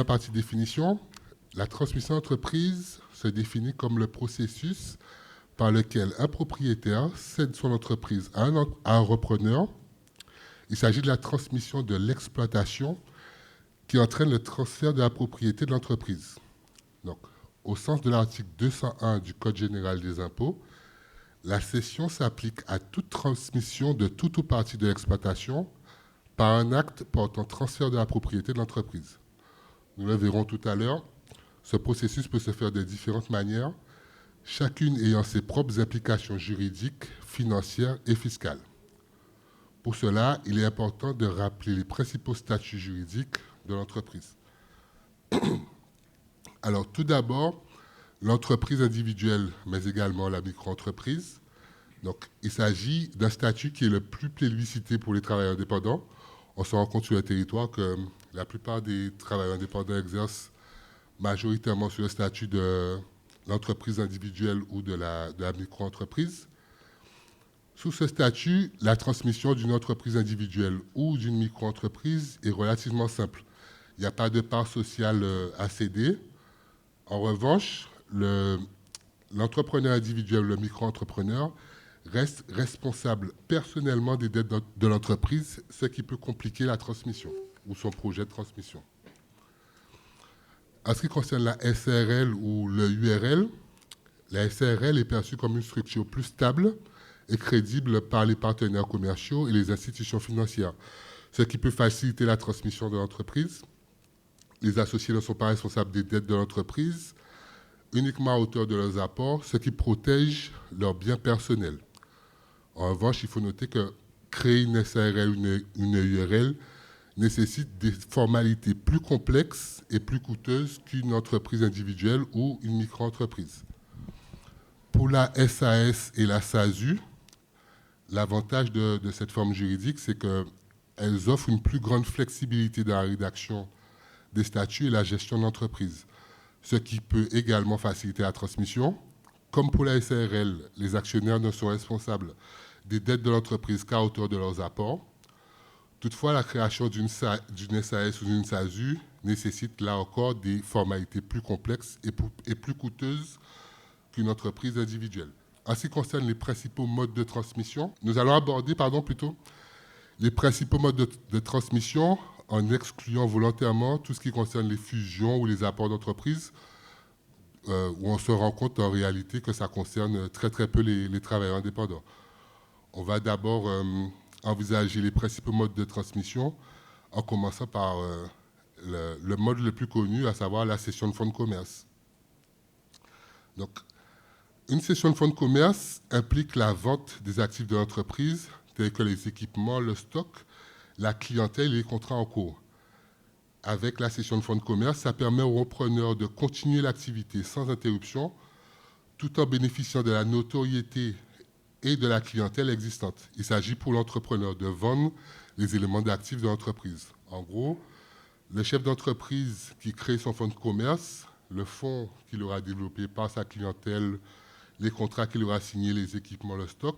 partie définition, la transmission d'entreprise se définit comme le processus par lequel un propriétaire cède son entreprise à un repreneur. Il s'agit de la transmission de l'exploitation qui entraîne le transfert de la propriété de l'entreprise. Donc, au sens de l'article 201 du Code général des impôts, la cession s'applique à toute transmission de tout ou partie de l'exploitation par un acte portant transfert de la propriété de l'entreprise. Nous le verrons tout à l'heure. Ce processus peut se faire de différentes manières, chacune ayant ses propres implications juridiques, financières et fiscales. Pour cela, il est important de rappeler les principaux statuts juridiques de l'entreprise. Alors, tout d'abord, l'entreprise individuelle, mais également la micro-entreprise. Donc, il s'agit d'un statut qui est le plus plébiscité pour les travailleurs indépendants. On se rend compte sur le territoire que la plupart des travailleurs indépendants exercent majoritairement sur le statut de l'entreprise individuelle ou de la micro-entreprise. Sous ce statut, la transmission d'une entreprise individuelle ou d'une micro-entreprise est relativement simple. Il n'y a pas de part sociale à céder. En revanche, l'entrepreneur individuel, le micro-entrepreneur, reste responsable personnellement des dettes de l'entreprise, ce qui peut compliquer la transmission ou son projet de transmission. En ce qui concerne la SARL ou le URL, la SARL est perçue comme une structure plus stable et crédible par les partenaires commerciaux et les institutions financières, ce qui peut faciliter la transmission de l'entreprise. Les associés ne sont pas responsables des dettes de l'entreprise, uniquement à hauteur de leurs apports, ce qui protège leurs biens personnels. En revanche, il faut noter que créer une SARL ou une URL nécessite des formalités plus complexes et plus coûteuses qu'une entreprise individuelle ou une micro-entreprise. Pour la SAS et la SASU, l'avantage de cette forme juridique, c'est qu'elles offrent une plus grande flexibilité dans la rédaction des statuts et la gestion de l'entreprise, ce qui peut également faciliter la transmission. Comme pour la SARL, les actionnaires ne sont responsables des dettes de l'entreprise qu'à hauteur de leurs apports. Toutefois, la création d'une SAS ou d'une SASU nécessite là encore des formalités plus complexes et plus coûteuses qu'une entreprise individuelle. En ce qui concerne les principaux modes de transmission, nous allons aborder les principaux modes de transmission en excluant volontairement tout ce qui concerne les fusions ou les apports d'entreprise, où on se rend compte en réalité que ça concerne très très peu les travailleurs indépendants. On va d'abord envisager les principaux modes de transmission en commençant par le mode le plus connu, à savoir la cession de fonds de commerce. Donc, une cession de fonds de commerce implique la vente des actifs de l'entreprise, tels que les équipements, le stock, la clientèle et les contrats en cours. Avec la cession de fonds de commerce, ça permet aux repreneurs de continuer l'activité sans interruption, tout en bénéficiant de la notoriété et de la clientèle existante. Il s'agit pour l'entrepreneur de vendre les éléments d'actifs de l'entreprise. En gros, le chef d'entreprise qui crée son fonds de commerce, le fonds qu'il aura développé par sa clientèle, les contrats qu'il aura signés, les équipements, le stock,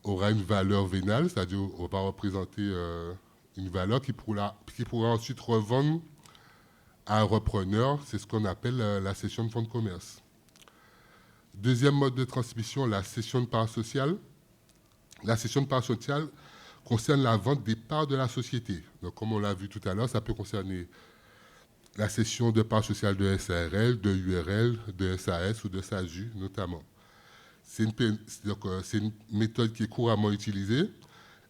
aura une valeur vénale, c'est-à-dire on va représenter une valeur qui pourra ensuite revendre à un repreneur. C'est ce qu'on appelle la cession de fonds de commerce. Deuxième mode de transmission, la cession de parts sociales. La cession de parts sociales concerne la vente des parts de la société. Donc, comme on l'a vu tout à l'heure, ça peut concerner la cession de parts sociales de SARL, de URL, de SAS ou de SASU notamment. C'est une méthode qui est couramment utilisée.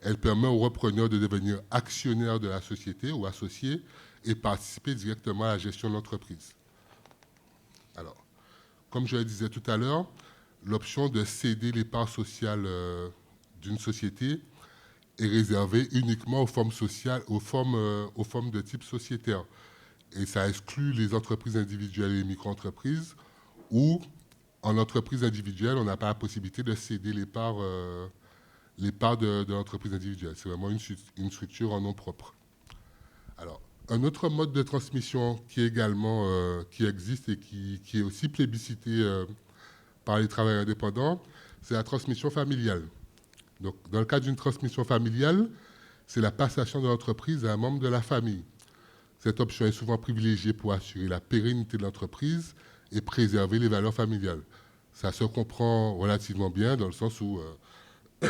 Elle permet aux repreneurs de devenir actionnaires de la société ou associés et participer directement à la gestion de l'entreprise. Alors, comme je le disais tout à l'heure, l'option de céder les parts sociales d'une société est réservée uniquement aux formes sociales, aux formes de type sociétaire. Et ça exclut les entreprises individuelles et les micro-entreprises où, en entreprise individuelle, on n'a pas la possibilité de céder les parts de l'entreprise individuelle. C'est vraiment une structure en nom propre. Alors, un autre mode de transmission qui existe et qui est aussi plébiscité par les travailleurs indépendants, c'est la transmission familiale. Donc, dans le cas d'une transmission familiale, c'est la passation de l'entreprise à un membre de la famille. Cette option est souvent privilégiée pour assurer la pérennité de l'entreprise et préserver les valeurs familiales. Ça se comprend relativement bien dans le sens où le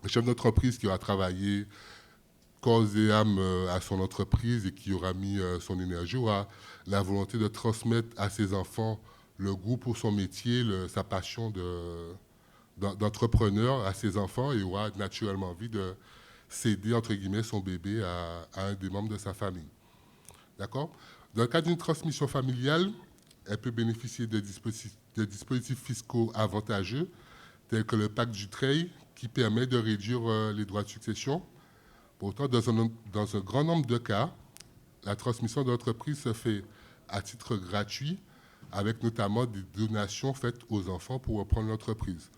chef d'entreprise qui aura travaillé corps et âme à son entreprise et qui aura mis son énergie aura la volonté de transmettre à ses enfants le goût pour son métier, sa passion d'entrepreneur à ses enfants et aura naturellement envie de céder, entre guillemets, son bébé à un des membres de sa famille. D'accord? Dans le cas d'une transmission familiale, elle peut bénéficier de dispositifs fiscaux avantageux, tels que le pacte du Treuil, qui permet de réduire les droits de succession. Pourtant, dans un grand nombre de cas, la transmission d'entreprise se fait à titre gratuit, avec notamment des donations faites aux enfants pour reprendre l'entreprise.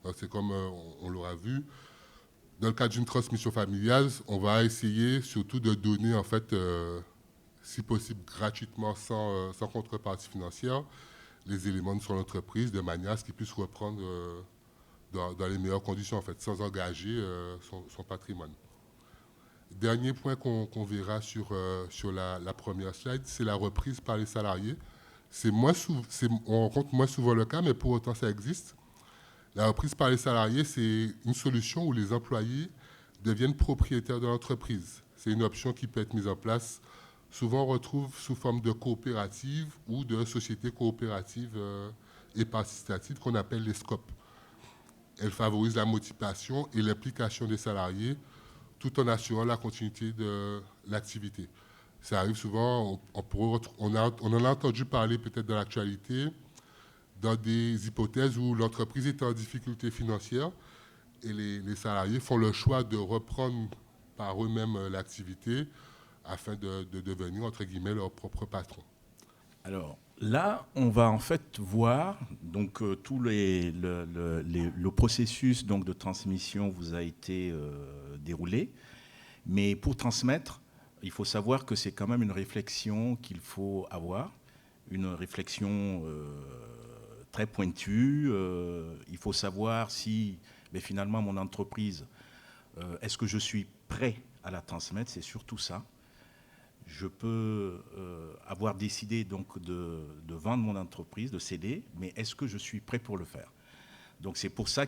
Donc, c'est comme on l'aura vu. Dans le cas d'une transmission familiale, on va essayer surtout de donner, en fait, si possible gratuitement, sans contrepartie financière, les éléments de son entreprise, de manière à ce qu'ils puissent reprendre dans les meilleures conditions, en fait, sans engager son patrimoine. Dernier point qu'on verra sur la première slide, c'est la reprise par les salariés. On rencontre moins souvent le cas, mais pour autant ça existe. La reprise par les salariés, c'est une solution où les employés deviennent propriétaires de l'entreprise. C'est une option qui peut être mise en place. Souvent, on retrouve sous forme de coopérative ou de société coopérative et participative qu'on appelle les SCOP. Elle favorise la motivation et l'implication des salariés tout en assurant la continuité de l'activité. Ça arrive souvent, on en a entendu parler peut-être dans l'actualité, dans des hypothèses où l'entreprise est en difficulté financière et les salariés font le choix de reprendre par eux-mêmes l'activité afin de devenir, entre guillemets, leur propre patron. Alors là, on va en fait voir donc tout le processus donc de transmission vous a été déroulé, mais pour transmettre, il faut savoir que c'est quand même une réflexion qu'il faut avoir, une réflexion très pointue. Il faut savoir si, mais finalement, mon entreprise, est-ce que je suis prêt à la transmettre? C'est surtout ça. Je peux avoir décidé donc de vendre mon entreprise, de céder, mais est-ce que je suis prêt pour le faire? Donc c'est pour ça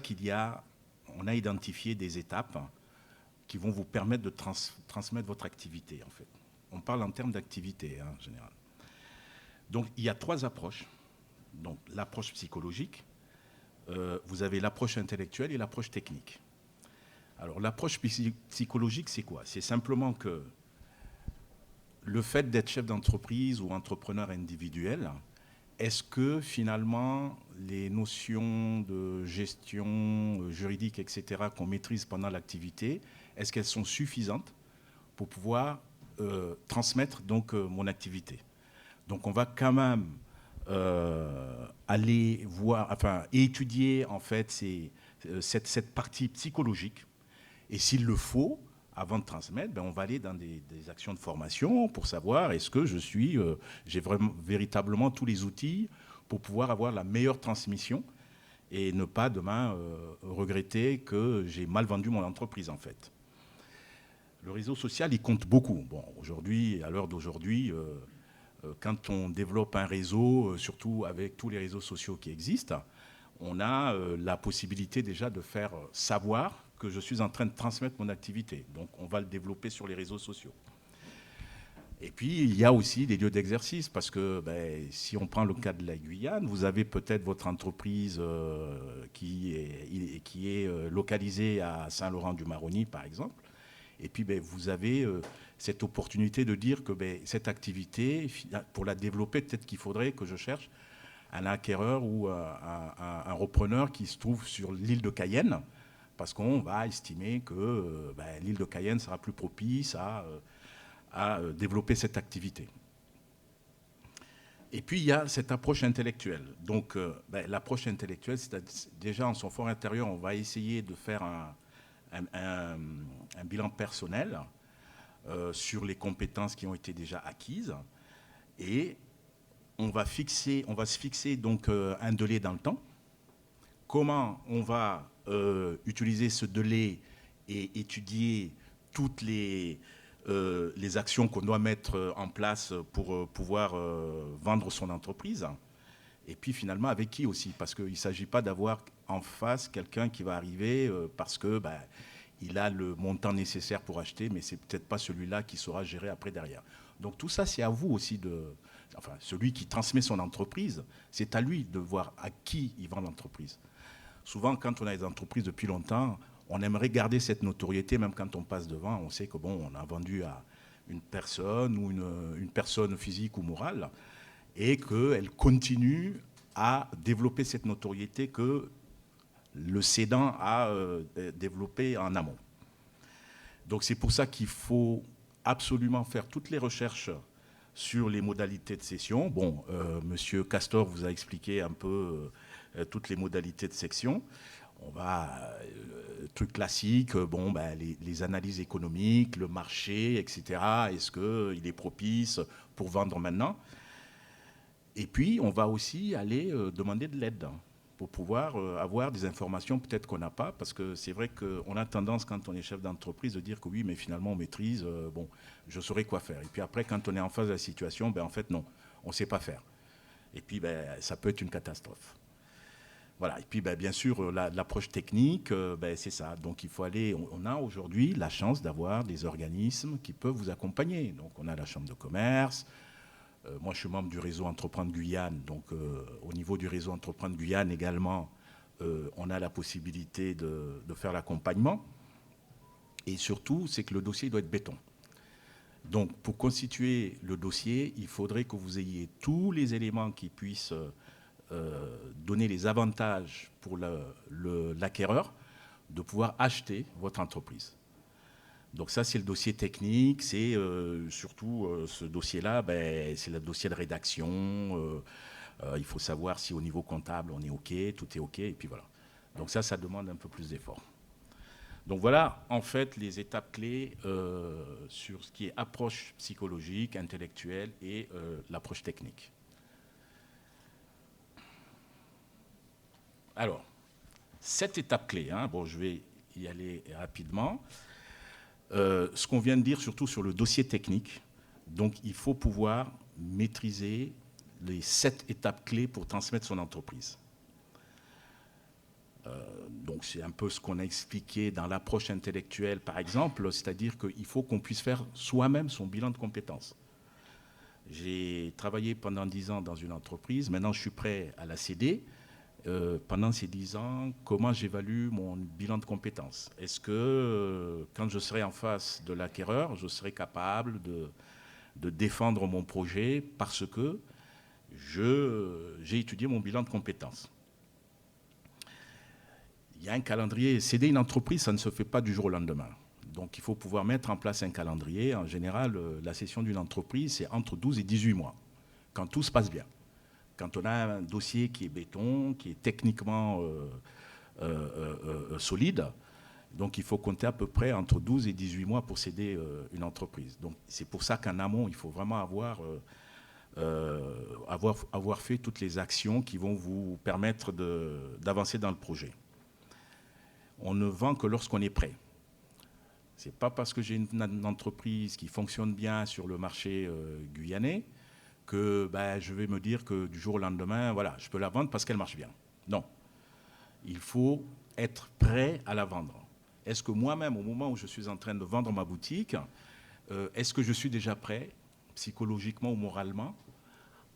on a identifié des étapes qui vont vous permettre de transmettre votre activité, en fait. On parle en termes d'activité, en général. Donc il y a 3 approches. Donc l'approche psychologique, vous avez l'approche intellectuelle et l'approche technique. Alors l'approche psychologique, c'est quoi? C'est simplement que le fait d'être chef d'entreprise ou entrepreneur individuel, est-ce que finalement les notions de gestion juridique, etc., qu'on maîtrise pendant l'activité, est-ce qu'elles sont suffisantes pour pouvoir transmettre donc mon activité? Donc on va quand même aller voir, enfin étudier en fait cette partie psychologique, et s'il le faut, avant de transmettre, on va aller dans des actions de formation pour savoir est-ce que j'ai véritablement tous les outils pour pouvoir avoir la meilleure transmission et ne pas demain regretter que j'ai mal vendu mon entreprise, en fait. Le réseau social, il compte beaucoup. Bon, aujourd'hui, à l'heure d'aujourd'hui, quand on développe un réseau, surtout avec tous les réseaux sociaux qui existent, on a la possibilité déjà de faire savoir que je suis en train de transmettre mon activité. Donc, on va le développer sur les réseaux sociaux. Et puis, il y a aussi des lieux d'exercice, parce que si on prend le cas de la Guyane, vous avez peut-être votre entreprise qui est localisée à Saint-Laurent-du-Maroni, par exemple. Et puis, vous avez cette opportunité de dire que cette activité, pour la développer, peut-être qu'il faudrait que je cherche un acquéreur ou un repreneur qui se trouve sur l'île de Cayenne, parce qu'on va estimer que l'île de Cayenne sera plus propice à développer cette activité. Et puis, il y a cette approche intellectuelle. Donc, l'approche intellectuelle, c'est déjà en son fort intérieur, on va essayer de faire un bilan personnel sur les compétences qui ont été déjà acquises, et on va se fixer donc un délai dans le temps. Comment on va utiliser ce délai et étudier toutes les les actions qu'on doit mettre en place pour pouvoir vendre son entreprise. Et puis finalement, avec qui aussi? Parce qu'il ne s'agit pas d'avoir en face quelqu'un qui va arriver parce que il a le montant nécessaire pour acheter, mais ce n'est peut-être pas celui-là qui saura gérer après derrière. Donc tout ça, c'est à vous aussi enfin, celui qui transmet son entreprise, c'est à lui de voir à qui il vend l'entreprise. Souvent, quand on a des entreprises depuis longtemps, on aimerait garder cette notoriété, même quand on passe devant, on sait que bon, on a vendu à une personne ou une personne physique ou morale, et qu'elle continue à développer cette notoriété que le cédant a développée en amont. Donc c'est pour ça qu'il faut absolument faire toutes les recherches sur les modalités de cession. Bon, Monsieur Castor vous a expliqué un peu toutes les modalités de cession. On va, truc classique, les analyses économiques, le marché, etc. Est-ce qu'il est propice pour vendre maintenant? Et puis, on va aussi aller demander de l'aide pour pouvoir avoir des informations peut-être qu'on n'a pas, parce que c'est vrai qu'on a tendance, quand on est chef d'entreprise, de dire que oui, mais finalement, on maîtrise, je saurais quoi faire. Et puis après, quand on est en face de la situation, en fait, non, on ne sait pas faire. Et puis, ça peut être une catastrophe. Voilà. Et puis, bien sûr, l'approche technique, c'est ça. Donc, il faut aller. On a aujourd'hui la chance d'avoir des organismes qui peuvent vous accompagner. Donc, on a la Chambre de commerce. Moi, je suis membre du réseau Entreprendre Guyane. Donc, au niveau du réseau Entreprendre Guyane également, on a la possibilité de faire l'accompagnement. Et surtout, c'est que le dossier doit être béton. Donc, pour constituer le dossier, il faudrait que vous ayez tous les éléments qui puissent donner les avantages pour l'acquéreur de pouvoir acheter votre entreprise. Donc ça, c'est le dossier technique, c'est surtout ce dossier-là, c'est le dossier de rédaction. Il faut savoir si au niveau comptable, on est OK, tout est OK, et puis voilà. Donc ça demande un peu plus d'effort. Donc voilà, en fait, les étapes clés sur ce qui est approche psychologique, intellectuelle et l'approche technique. Alors, cette étape clé, je vais y aller rapidement. Ce qu'on vient de dire, surtout sur le dossier technique, donc il faut pouvoir maîtriser les 7 étapes clés pour transmettre son entreprise. Donc c'est un peu ce qu'on a expliqué dans l'approche intellectuelle, par exemple, c'est-à-dire qu'il faut qu'on puisse faire soi-même son bilan de compétences. J'ai travaillé pendant 10 ans dans une entreprise, maintenant je suis prêt à la céder. Pendant ces 10 ans, comment j'évalue mon bilan de compétences? Est-ce que quand je serai en face de l'acquéreur, je serai capable de défendre mon projet parce que j'ai étudié mon bilan de compétences? Il y a un calendrier. Céder une entreprise, ça ne se fait pas du jour au lendemain. Donc il faut pouvoir mettre en place un calendrier. En général, la cession d'une entreprise, c'est entre 12 et 18 mois, quand tout se passe bien. Quand on a un dossier qui est béton, qui est techniquement solide, donc il faut compter à peu près entre 12 et 18 mois pour céder une entreprise. Donc c'est pour ça qu'en amont, il faut vraiment avoir fait toutes les actions qui vont vous permettre d'avancer dans le projet. On ne vend que lorsqu'on est prêt. Ce n'est pas parce que j'ai une entreprise qui fonctionne bien sur le marché guyanais que je vais me dire que du jour au lendemain, voilà, je peux la vendre parce qu'elle marche bien. Non. Il faut être prêt à la vendre. Est-ce que moi-même, au moment où je suis en train de vendre ma boutique, est-ce que je suis déjà prêt, psychologiquement ou moralement,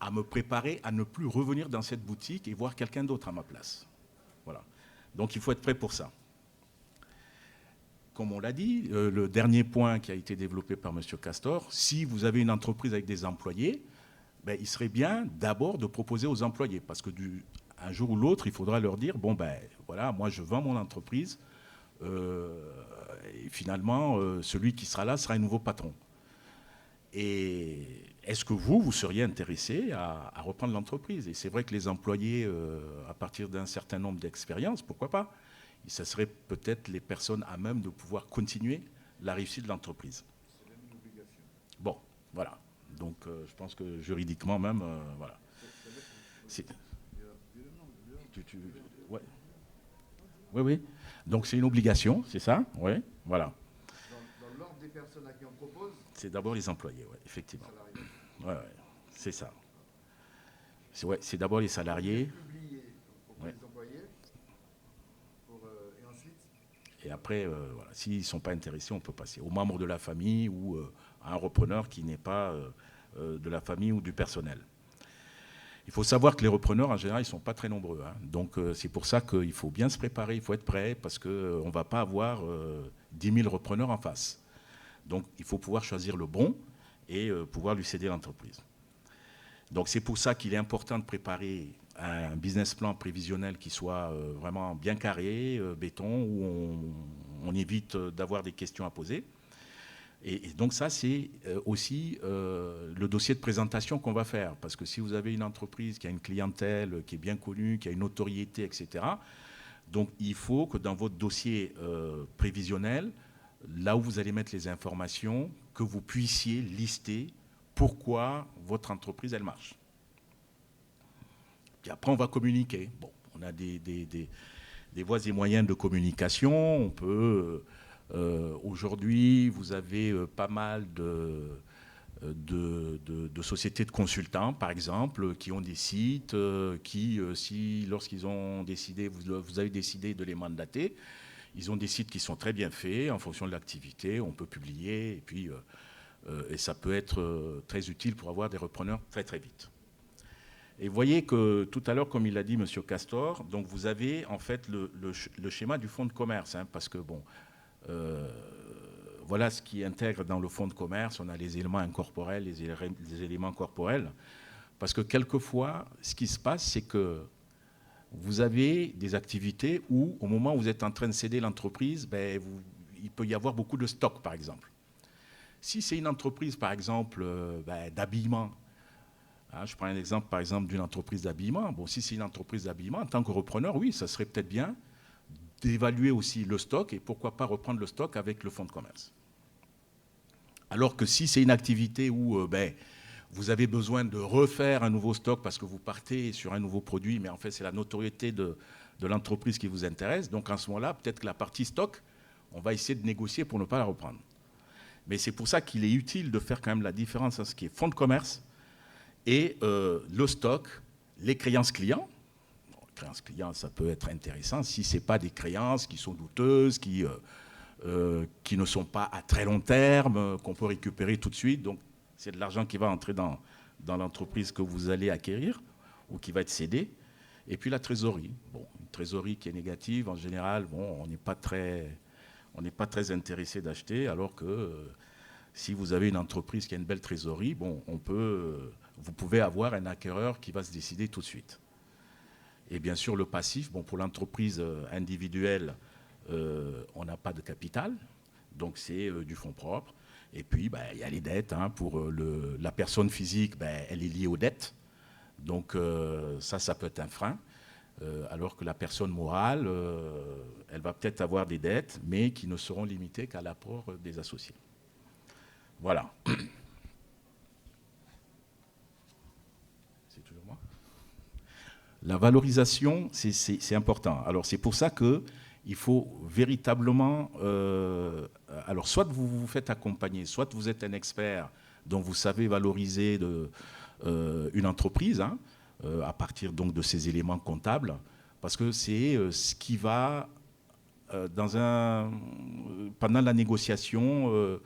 à me préparer à ne plus revenir dans cette boutique et voir quelqu'un d'autre à ma place? Voilà. Donc il faut être prêt pour ça. Comme on l'a dit, le dernier point qui a été développé par M. Castor, si vous avez une entreprise avec des employés, il serait bien d'abord de proposer aux employés, parce que un jour ou l'autre, il faudra leur dire, voilà, moi je vends mon entreprise, et finalement, celui qui sera là sera un nouveau patron. Et est-ce que vous seriez intéressé à reprendre l'entreprise? Et c'est vrai que les employés, à partir d'un certain nombre d'expériences, pourquoi pas? Et ce serait peut-être les personnes à même de pouvoir continuer la réussite de l'entreprise. C'est même une obligation. Bon, voilà. Donc je pense que juridiquement même, voilà. Ouais. Oui. Donc c'est une obligation, c'est ça? Oui, voilà. Dans l'ordre des personnes à qui on propose. C'est d'abord les employés, ouais, effectivement. Ouais, c'est ça. C'est d'abord les salariés. Publier pour Ouais. les employés. Et ensuite. Et après, voilà, s'ils ne sont pas intéressés, on peut passer aux membres de la famille ou à un repreneur qui n'est pas de la famille ou du personnel. Il faut savoir que les repreneurs, en général, ils ne sont pas très nombreux. Hein. Donc, c'est pour ça qu'il faut bien se préparer, il faut être prêt, parce qu'on ne va pas avoir 10 000 repreneurs en face. Donc, il faut pouvoir choisir le bon et pouvoir lui céder l'entreprise. Donc, c'est pour ça qu'il est important de préparer un business plan prévisionnel qui soit vraiment bien carré, béton, où on évite d'avoir des questions à poser. Et donc ça, c'est aussi le dossier de présentation qu'on va faire. Parce que si vous avez une entreprise qui a une clientèle qui est bien connue, qui a une notoriété, etc., donc il faut que dans votre dossier prévisionnel, là où vous allez mettre les informations, que vous puissiez lister pourquoi votre entreprise, elle marche. Puis après, on va communiquer. Bon, on a des voies et moyens de communication. On peut... aujourd'hui, vous avez pas mal de sociétés de consultants, par exemple, qui ont des sites, lorsqu'ils ont décidé, vous avez décidé de les mandater, ils ont des sites qui sont très bien faits en fonction de l'activité. On peut publier et ça peut être très utile pour avoir des repreneurs très très vite. Et vous voyez que tout à l'heure, comme il l'a dit M. Castor, donc vous avez en fait le schéma du fonds de commerce, hein, parce que bon, voilà ce qui intègre dans le fonds de commerce. On a les éléments incorporels, les éléments corporels, parce que quelquefois, ce qui se passe, c'est que vous avez des activités où, au moment où vous êtes en train de céder l'entreprise, il peut y avoir beaucoup de stock, par exemple. Si c'est une entreprise, par exemple, d'habillement, je prends un exemple, par exemple, d'une entreprise d'habillement. Bon, si c'est une entreprise d'habillement, en tant que repreneur, oui, ça serait peut-être bien d'évaluer aussi le stock et pourquoi pas reprendre le stock avec le fonds de commerce. Alors que si c'est une activité où vous avez besoin de refaire un nouveau stock parce que vous partez sur un nouveau produit, mais en fait c'est la notoriété de l'entreprise qui vous intéresse, donc en ce moment-là, peut-être que la partie stock, on va essayer de négocier pour ne pas la reprendre. Mais c'est pour ça qu'il est utile de faire quand même la différence entre ce qui est fonds de commerce et le stock, les créances clients. Bon, les créances clients, ça peut être intéressant si ce n'est pas des créances qui sont douteuses, qui ne sont pas à très long terme, qu'on peut récupérer tout de suite. Donc, c'est de l'argent qui va entrer dans l'entreprise que vous allez acquérir ou qui va être cédé. Et puis la trésorerie. Bon, une trésorerie qui est négative, en général, bon, on n'est pas très intéressé d'acheter, alors que si vous avez une entreprise qui a une belle trésorerie, bon, vous pouvez avoir un acquéreur qui va se décider tout de suite. Et bien sûr, le passif, bon, pour l'entreprise individuelle, on n'a pas de capital, donc c'est du fonds propre. Et puis, il y a les dettes. Hein, pour la personne physique, elle est liée aux dettes. Donc ça peut être un frein. Alors que la personne morale, elle va peut-être avoir des dettes, mais qui ne seront limitées qu'à l'apport des associés. Voilà. C'est toujours moi. La valorisation, c'est important. Alors c'est pour ça qu'il faut véritablement... alors soit vous vous faites accompagner, soit vous êtes un expert dont vous savez valoriser une entreprise, hein, à partir donc de ces éléments comptables, parce que c'est ce qui va, pendant la négociation,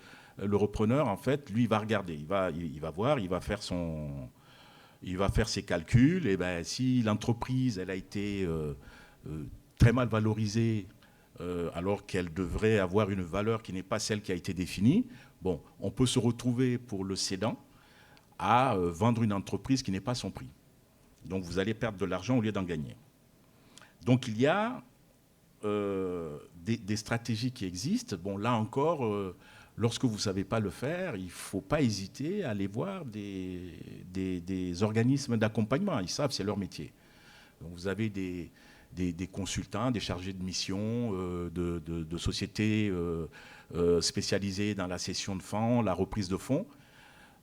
le repreneur, en fait, lui, il va regarder, il va voir, il va faire ses calculs, et si l'entreprise, elle a été très mal valorisée, alors qu'elle devrait avoir une valeur qui n'est pas celle qui a été définie, bon, on peut se retrouver pour le cédant à vendre une entreprise qui n'est pas son prix. Donc vous allez perdre de l'argent au lieu d'en gagner. Donc il y a des stratégies qui existent. Bon, là encore, lorsque vous ne savez pas le faire, il ne faut pas hésiter à aller voir des organismes d'accompagnement. Ils savent, c'est leur métier. Donc vous avez des consultants, des chargés de mission, de sociétés spécialisées dans la cession de fonds, la reprise de fonds.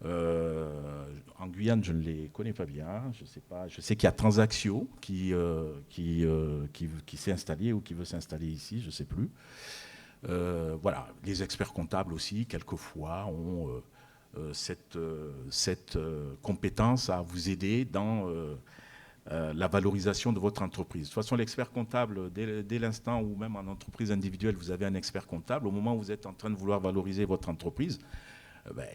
En Guyane, je ne les connais pas bien. Je sais pas. Je sais qu'il y a Transactio qui s'est installé ou qui veut s'installer ici, je ne sais plus. Voilà, les experts comptables aussi, quelquefois, ont cette compétence à vous aider dans la valorisation de votre entreprise. De toute façon, l'expert comptable, dès l'instant où même en entreprise individuelle, vous avez un expert comptable, au moment où vous êtes en train de vouloir valoriser votre entreprise,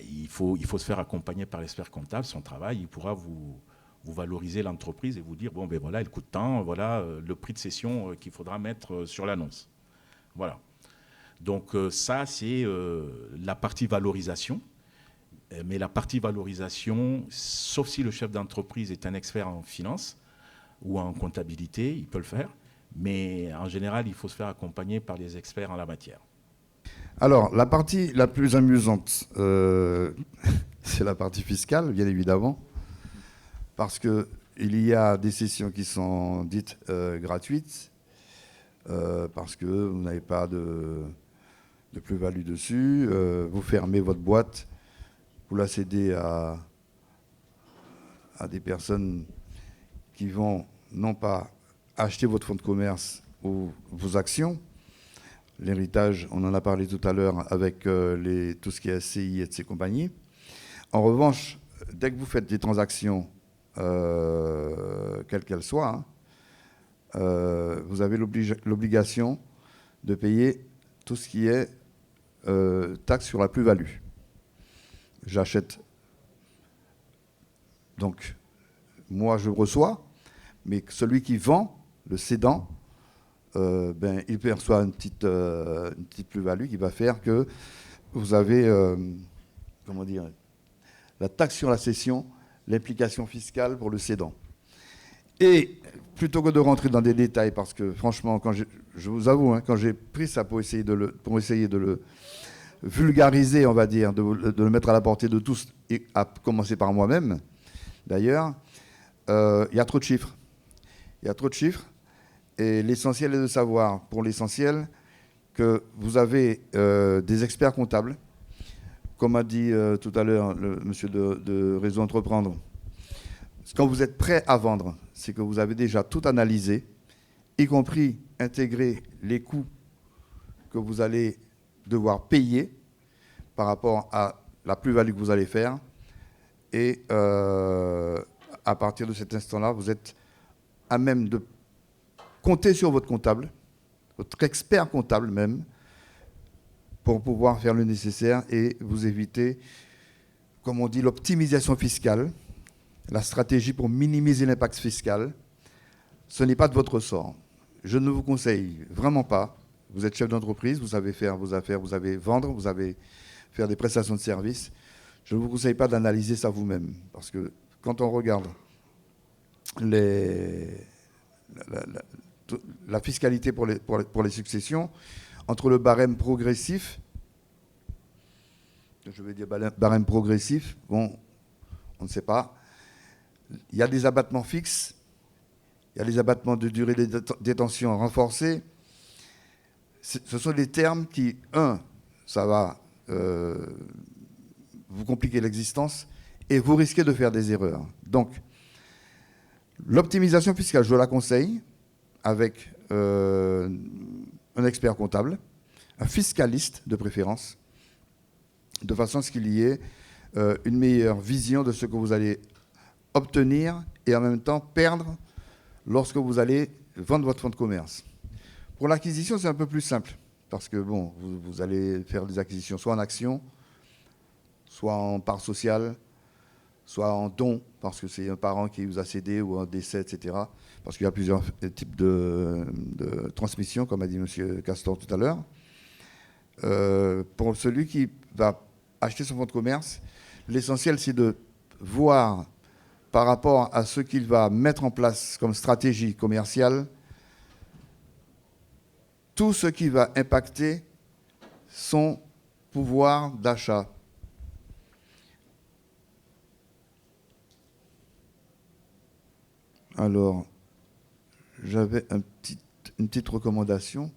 il faut se faire accompagner par l'expert comptable. Son travail, il pourra vous valoriser l'entreprise et vous dire, bon, ben voilà, elle coûte tant, voilà le prix de cession qu'il faudra mettre sur l'annonce. Voilà. Donc ça, c'est la partie valorisation. Mais la partie valorisation, sauf si le chef d'entreprise est un expert en finance ou en comptabilité, il peut le faire. Mais en général, il faut se faire accompagner par les experts en la matière. Alors, la partie la plus amusante, c'est la partie fiscale, bien évidemment, parce qu'il y a des sessions qui sont dites gratuites, parce que vous n'avez pas de plus-value dessus, vous fermez votre boîte, vous la cédez à des personnes qui vont non pas acheter votre fonds de commerce ou vos actions. L'héritage, on en a parlé tout à l'heure avec tout ce qui est SCI et de ces compagnies. En revanche, dès que vous faites des transactions, quelles qu'elles soient, vous avez l'obligation de payer tout ce qui est taxe sur la plus-value. J'achète, donc moi je reçois, mais celui qui vend, le cédant, il perçoit une petite plus-value qui va faire que vous avez, la taxe sur la cession, l'implication fiscale pour le cédant. Et plutôt que de rentrer dans des détails, parce que franchement, je vous avoue, quand j'ai pris ça pour essayer de le vulgariser, on va dire, de le mettre à la portée de tous, et à commencer par moi-même, d'ailleurs, il y a trop de chiffres. Il y a trop de chiffres. Et l'essentiel est de savoir, pour l'essentiel, que vous avez des experts comptables, comme a dit tout à l'heure le monsieur de Réseau Entreprendre. Quand vous êtes prêt à vendre, c'est que vous avez déjà tout analysé, y compris intégrer les coûts que vous allez devoir payer par rapport à la plus-value que vous allez faire. Et à partir de cet instant-là, vous êtes à même de compter sur votre comptable, votre expert comptable même, pour pouvoir faire le nécessaire et vous éviter, comme on dit, l'optimisation fiscale, la stratégie pour minimiser l'impact fiscal. Ce n'est pas de votre ressort. Je ne vous conseille vraiment pas. Vous êtes chef d'entreprise, vous savez faire vos affaires, vous savez vendre, vous savez faire des prestations de services. Je ne vous conseille pas d'analyser ça vous-même. Parce que quand on regarde la fiscalité pour les successions, entre le barème progressif, je vais dire barème progressif, bon, on ne sait pas. Il y a des abattements fixes, il y a des abattements de durée de détention renforcés. Ce sont des termes qui, ça va vous compliquer l'existence et vous risquez de faire des erreurs. Donc, l'optimisation fiscale, je la conseille avec un expert comptable, un fiscaliste de préférence, de façon à ce qu'il y ait une meilleure vision de ce que vous allez obtenir et en même temps perdre lorsque vous allez vendre votre fonds de commerce. Pour l'acquisition, c'est un peu plus simple, parce que bon, vous allez faire des acquisitions soit en actions, soit en part sociale, soit en don, parce que c'est un parent qui vous a cédé ou un décès, etc. Parce qu'il y a plusieurs types de transmission, comme a dit M. Castor tout à l'heure. Pour celui qui va acheter son fonds de commerce, l'essentiel, c'est de voir par rapport à ce qu'il va mettre en place comme stratégie commerciale, tout ce qui va impacter son pouvoir d'achat. Alors, j'avais une petite recommandation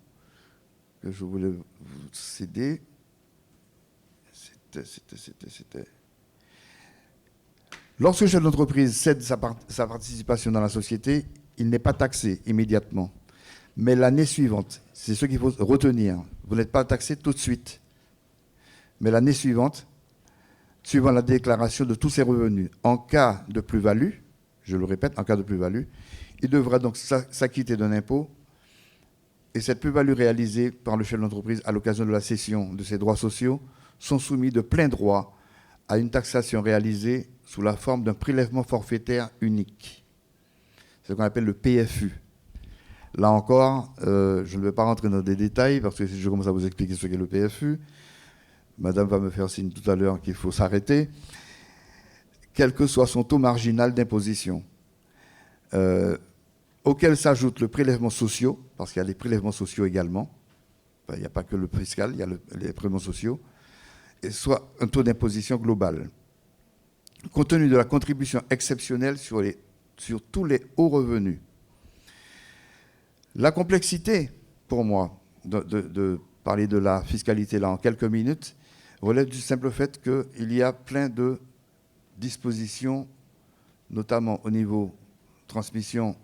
que je voulais vous céder. C'était. Lorsque le chef d'entreprise cède sa participation dans la société, il n'est pas taxé immédiatement. Mais l'année suivante, c'est ce qu'il faut retenir. Vous n'êtes pas taxé tout de suite. Mais l'année suivante, suivant la déclaration de tous ses revenus, en cas de plus-value, je le répète, en cas de plus-value, il devra donc s'acquitter d'un impôt. Et cette plus-value réalisée par le chef d'entreprise à l'occasion de la cession de ses droits sociaux sont soumis de plein droit à une taxation réalisée sous la forme d'un prélèvement forfaitaire unique. C'est ce qu'on appelle le PFU. Là encore, je ne vais pas rentrer dans des détails parce que si je commence à vous expliquer ce qu'est le PFU, Madame va me faire signe tout à l'heure qu'il faut s'arrêter, quel que soit son taux marginal d'imposition, auquel s'ajoute le prélèvement social, parce qu'il y a les prélèvements sociaux également, enfin, il n'y a pas que le fiscal, il y a les prélèvements sociaux, et soit un taux d'imposition global. Compte tenu de la contribution exceptionnelle sur tous les hauts revenus. La complexité, pour moi, de parler de la fiscalité là en quelques minutes, relève du simple fait qu'il y a plein de dispositions, notamment au niveau transmission,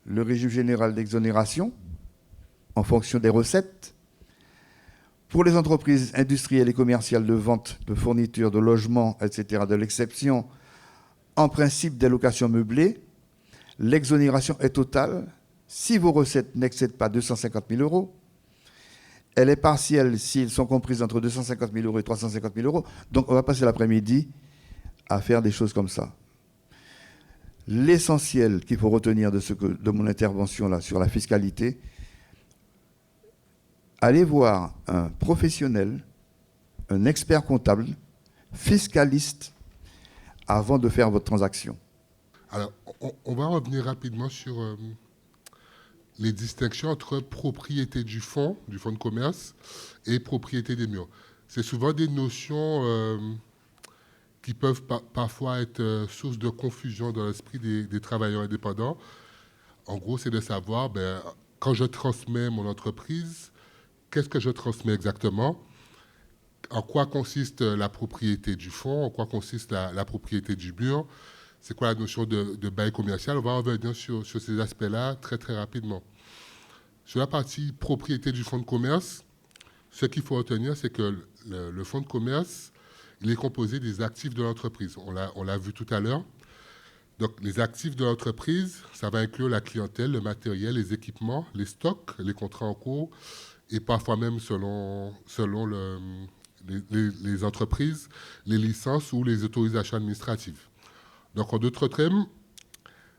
le régime général d'exonération en fonction des recettes. Pour les entreprises industrielles et commerciales de vente, de fourniture, de logement, etc., de l'exception, en principe des locations meublées, l'exonération est totale si vos recettes n'excèdent pas 250 000 euros. Elle est partielle s'ils sont comprises entre 250 000 euros et 350 000 euros. Donc, on va passer l'après-midi à faire des choses comme ça. L'essentiel qu'il faut retenir de mon intervention là, sur la fiscalité, allez voir un professionnel, un expert comptable, fiscaliste, avant de faire votre transaction. Alors, on va revenir rapidement sur les distinctions entre propriété du fonds de commerce, et propriété des murs. C'est souvent des notions qui peuvent parfois être source de confusion dans l'esprit des travailleurs indépendants. En gros, c'est de savoir, quand je transmets mon entreprise, qu'est-ce que je transmets exactement? En quoi consiste la propriété du fonds? En quoi consiste la propriété du mur? C'est quoi la notion de bail commercial? On va revenir sur ces aspects-là très, très rapidement. Sur la partie propriété du fonds de commerce, ce qu'il faut retenir, c'est que le fonds de commerce, il est composé des actifs de l'entreprise. On l'a vu tout à l'heure. Donc, les actifs de l'entreprise, ça va inclure la clientèle, le matériel, les équipements, les stocks, les contrats en cours, et parfois même, selon les entreprises, les licences ou les autorisations administratives. Donc, en d'autres termes,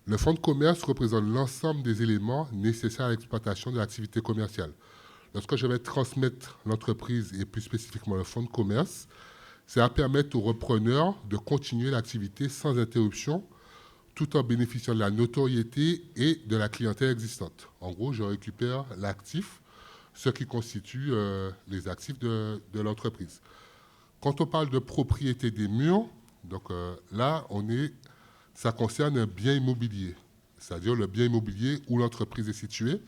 le fonds de commerce représente l'ensemble des éléments nécessaires à l'exploitation de l'activité commerciale. Lorsque je vais transmettre l'entreprise, et plus spécifiquement le fonds de commerce, ça va permettre aux repreneurs de continuer l'activité sans interruption, tout en bénéficiant de la notoriété et de la clientèle existante. En gros, je récupère l'actif, ce qui constitue les actifs de l'entreprise. Quand on parle de propriété des murs, donc là, ça concerne un bien immobilier, c'est-à-dire le bien immobilier où l'entreprise est située.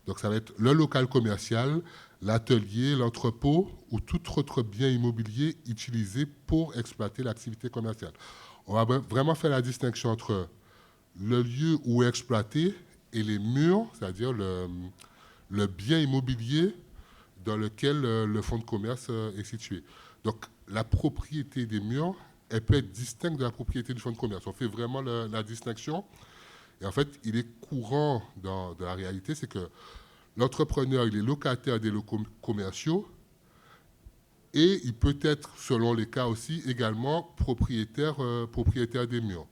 Donc ça va être le local commercial, l'atelier, l'entrepôt ou tout autre bien immobilier utilisé pour exploiter l'activité commerciale. On va vraiment faire la distinction entre le lieu où est exploité et les murs, c'est-à-dire le bien immobilier dans lequel le fonds de commerce est situé. Donc la propriété des murs, elle peut être distincte de la propriété du fonds de commerce. On fait vraiment la distinction. Et en fait, il est courant dans la réalité, c'est que l'entrepreneur, il est locataire des locaux commerciaux et il peut être, selon les cas aussi, également propriétaire des murs.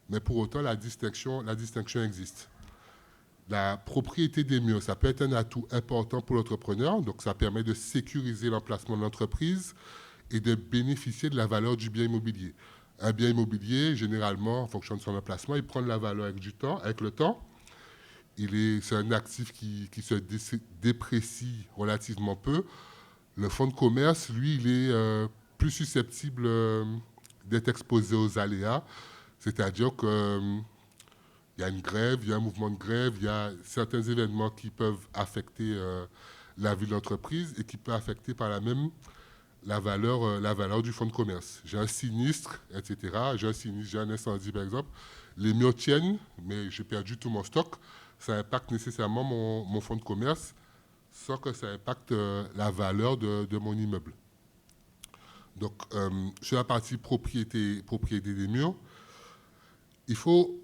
Mais pour autant, la distinction existe. La propriété des murs, ça peut être un atout important pour l'entrepreneur, donc ça permet de sécuriser l'emplacement de l'entreprise et de bénéficier de la valeur du bien immobilier. Un bien immobilier, généralement, en fonction de son emplacement, il prend de la valeur avec le temps. C'est un actif qui se déprécie relativement peu. Le fonds de commerce, lui, il est plus susceptible d'être exposé aux aléas, c'est-à-dire qu'il y a une grève, il y a un mouvement de grève, il y a certains événements qui peuvent affecter la vie de l'entreprise et qui peuvent affecter par là même la valeur du fonds de commerce. J'ai un sinistre, etc. J'ai un incendie, par exemple. Les murs tiennent, mais j'ai perdu tout mon stock. ça impacte nécessairement mon fonds de commerce sans que ça impacte la valeur de mon immeuble. Donc, sur la partie propriété des murs, il faut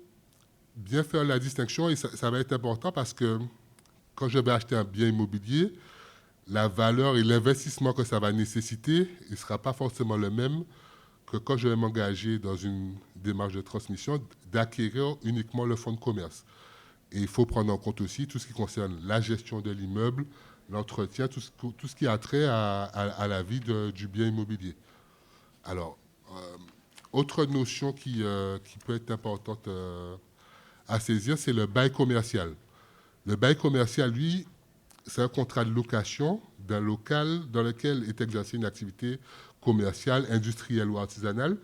bien faire la distinction et ça va être important parce que quand je vais acheter un bien immobilier, la valeur et l'investissement que ça va nécessiter, il ne sera pas forcément le même que quand je vais m'engager dans une démarche de transmission, d'acquérir uniquement le fonds de commerce. Et il faut prendre en compte aussi tout ce qui concerne la gestion de l'immeuble, l'entretien, tout ce qui a trait à la vie du bien immobilier. Alors, autre notion qui peut être importante à saisir, c'est le bail commercial. Le bail commercial, lui, c'est un contrat de location d'un local dans lequel est exercée une activité commerciale, industrielle ou artisanale.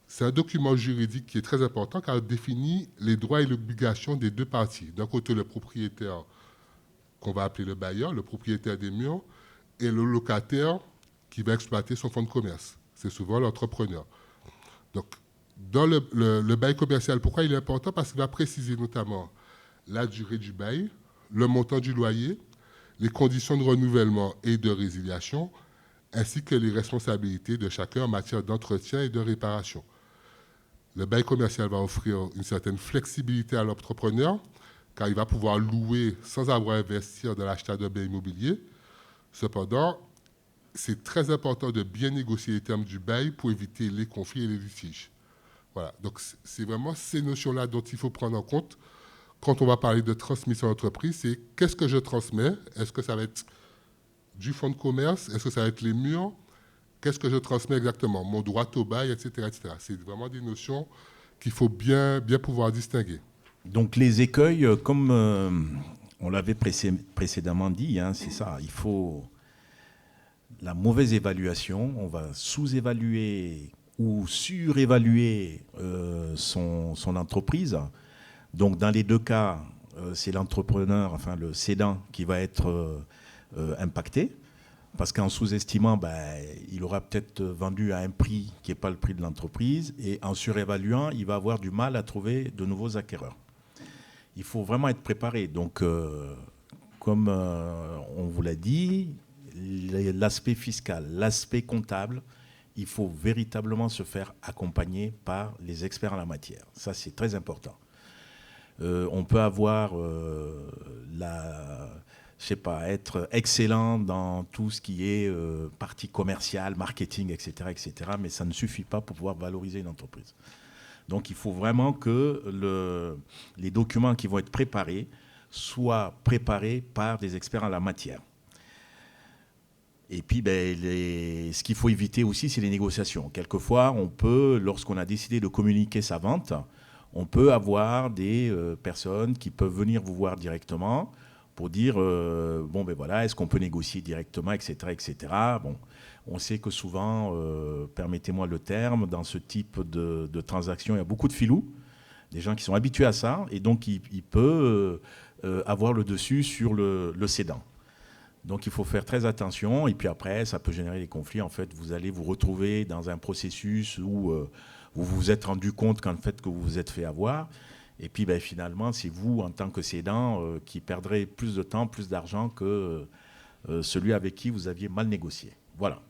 C'est un document juridique qui est très important car il définit les droits et les obligations des deux parties. D'un côté, le propriétaire, qu'on va appeler le bailleur, le propriétaire des murs, et le locataire qui va exploiter son fonds de commerce. C'est souvent l'entrepreneur. Donc, dans le bail commercial, pourquoi il est important? Parce qu'il va préciser notamment la durée du bail, le montant du loyer, les conditions de renouvellement et de résiliation, ainsi que les responsabilités de chacun en matière d'entretien et de réparation. Le bail commercial va offrir une certaine flexibilité à l'entrepreneur, car il va pouvoir louer sans avoir à investir dans l'achat d'un bien immobilier. Cependant, c'est très important de bien négocier les termes du bail pour éviter les conflits et les litiges. Voilà, donc c'est vraiment ces notions-là dont il faut prendre en compte quand on va parler de transmission d'entreprise. C'est qu'est-ce que je transmets? Est-ce que ça va être du fonds de commerce? Est-ce que ça va être les murs? Qu'est-ce que je transmets exactement? Mon droit au bail, etc. etc. C'est vraiment des notions qu'il faut bien pouvoir distinguer. Donc les écueils, comme on l'avait précédemment dit, hein, c'est ça, il faut la mauvaise évaluation, on va sous-évaluer ou surévaluer son entreprise. Donc dans les deux cas, c'est l'entrepreneur, enfin le cédant qui va être impacté. Parce qu'en sous-estimant, il aura peut-être vendu à un prix qui n'est pas le prix de l'entreprise. Et en surévaluant, il va avoir du mal à trouver de nouveaux acquéreurs. Il faut vraiment être préparé. Donc, comme on vous l'a dit, l'aspect fiscal, l'aspect comptable, il faut véritablement se faire accompagner par les experts en la matière. Ça, c'est très important. On peut avoir être excellent dans tout ce qui est partie commerciale, marketing, etc., mais ça ne suffit pas pour pouvoir valoriser une entreprise. Donc il faut vraiment que les documents qui vont être préparés soient préparés par des experts en la matière. Et puis, ce qu'il faut éviter aussi, c'est les négociations. Quelquefois, lorsqu'on a décidé de communiquer sa vente, on peut avoir des personnes qui peuvent venir vous voir directement pour dire, est-ce qu'on peut négocier directement, etc., etc. Bon, on sait que souvent, permettez-moi le terme, dans ce type de transaction, il y a beaucoup de filous, des gens qui sont habitués à ça, et donc il peut avoir le dessus sur le cédant. Donc il faut faire très attention, et puis après, ça peut générer des conflits. En fait, vous allez vous retrouver dans un processus où vous vous êtes rendu compte qu'en fait, que vous vous êtes fait avoir. Et puis finalement, c'est vous, en tant que cédant, qui perdrez plus de temps, plus d'argent que celui avec qui vous aviez mal négocié. Voilà.